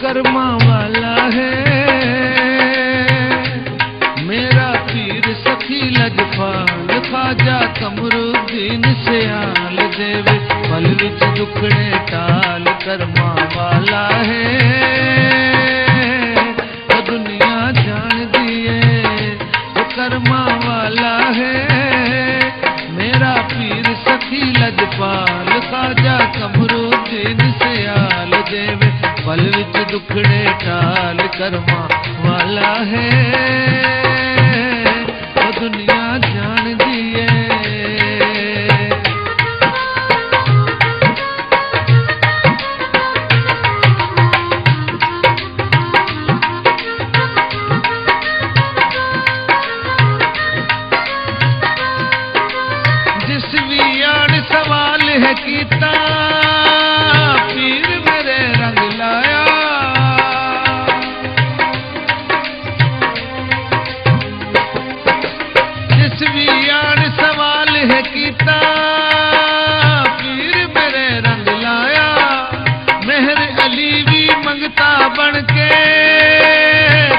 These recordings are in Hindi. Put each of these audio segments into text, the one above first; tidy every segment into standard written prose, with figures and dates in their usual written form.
कर्मा वाला है मेरा पीर सखी लजपाल ख्वाजा कमरुद्दीन सियाल देवे पल विच दुखड़े टाल कर्मा वाला है वो दुनिया जान दिए वो कर्मा वाला है मेरा पीर सखी लजपाल ख्वाजा कमरुद्दीन सियाल देवे पल विच दुखड़े टाल कर्मा वाला है वो दुनिया जान दिए। जिस भी आड़ सवाल है कीता पीर मेरे रंग लाया जिस भी आड़ सवाल है कीता पीर मेरे रंग लाया मेहर अली भी मंगता बन के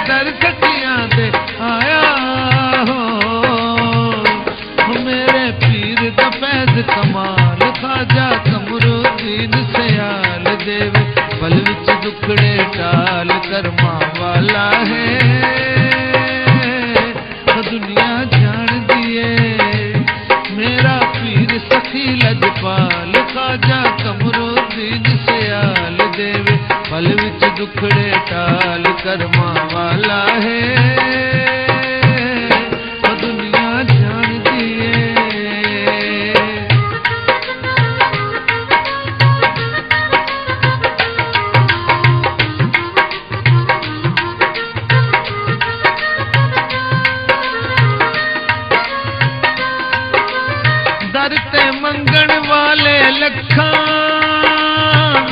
दर सखियां दे आया हो मेरे पीर दा फैज़ कमाल ख्वाजा कमरुद्दीन सियाल देवे पल विच दुखड़े टाल कर्मा वाला है वो दुनिया जान दिए मेरा पीर सखी लजपाल ख्वाजा कमरुद्दीन सियाल देवे पल विच दुखड़े टाल कर्मा वाला है वो दुनिया जान दिए। दरते मंगण वाले लखा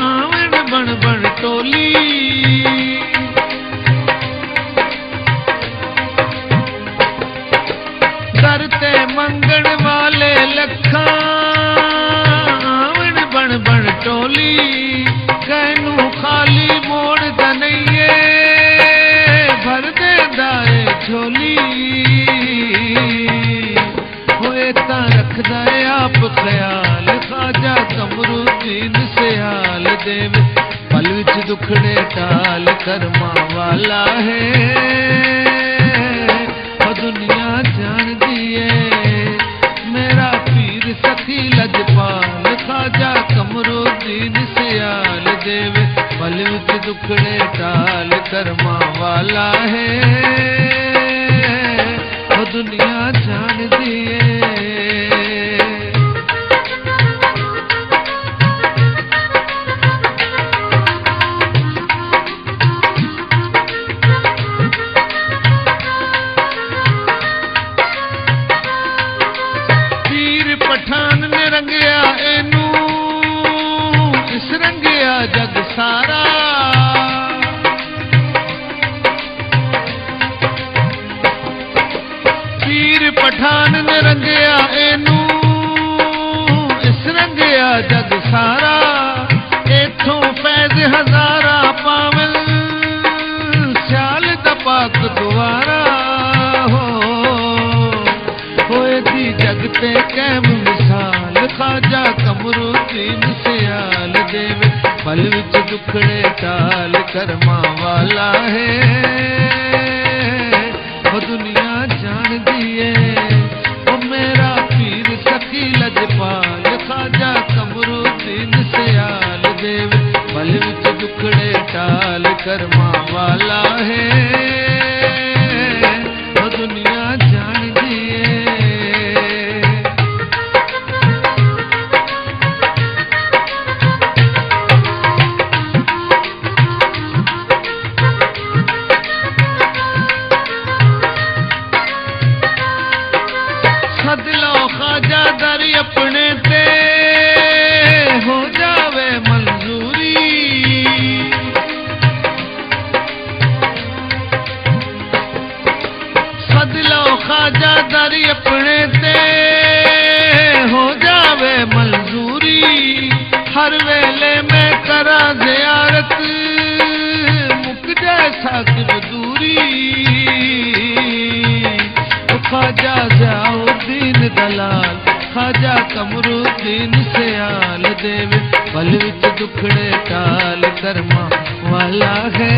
आवन बन बन टोली दरते मंगण वाले लखा आवन बन बन टोली कहनू खाली मोड़ दनइए भर दे दाए झोली रखदा है आप ख्याल ख्वाजा कमरुद्दीन सियाल देवे पल विच दुखड़े टाल कर्मा वाला है वो दुनिया जान दिए मेरा पीर सखी लजपाल ख्वाजा कमरुद्दीन सियाल देवे पल विच दुखड़े टाल कर्मा वाला है वो दुनिया जान दिए। पठान ने रंगिया एनू इस रंगिया जग सारा पीर पठान ने रंगिया एनू इस रंगिया जग सारा इथों फैज़ हजारा पावन स्याल दा पाक दुआरा होए दी जगते कैम मिसाल ख्वाजा कमरुद्दीन सियाल देवे पल विच दुखड़े टाल कर्मा वाला है वो दुनिया जान दिए वो मेरा पीर सखी लजपाल ख्वाजा कमरुद्दीन सियाल देवे पल विच दुखड़े टाल कर्मा वाला है वो दुनिया जान दिए। सदलो ख्वाजा दर अपने ते हो जावे मंजूरी सदलो ख्वाजा दर अपने ते हो जावे मंजूरी हर वेले में करा ज़ियारत कमरुद्दीन सियाल देवे पल विच दुखड़े टाल कर्मा वाला है।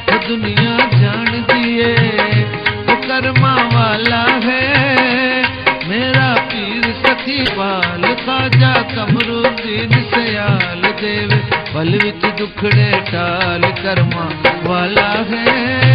वो दुनिया जान दिए वो कर्मा वाला है। मेरा पीर सखी पाल खाजा कमरुद्दीन सियाल देवे पल विच दुखड़े टाल कर्मा वाला है।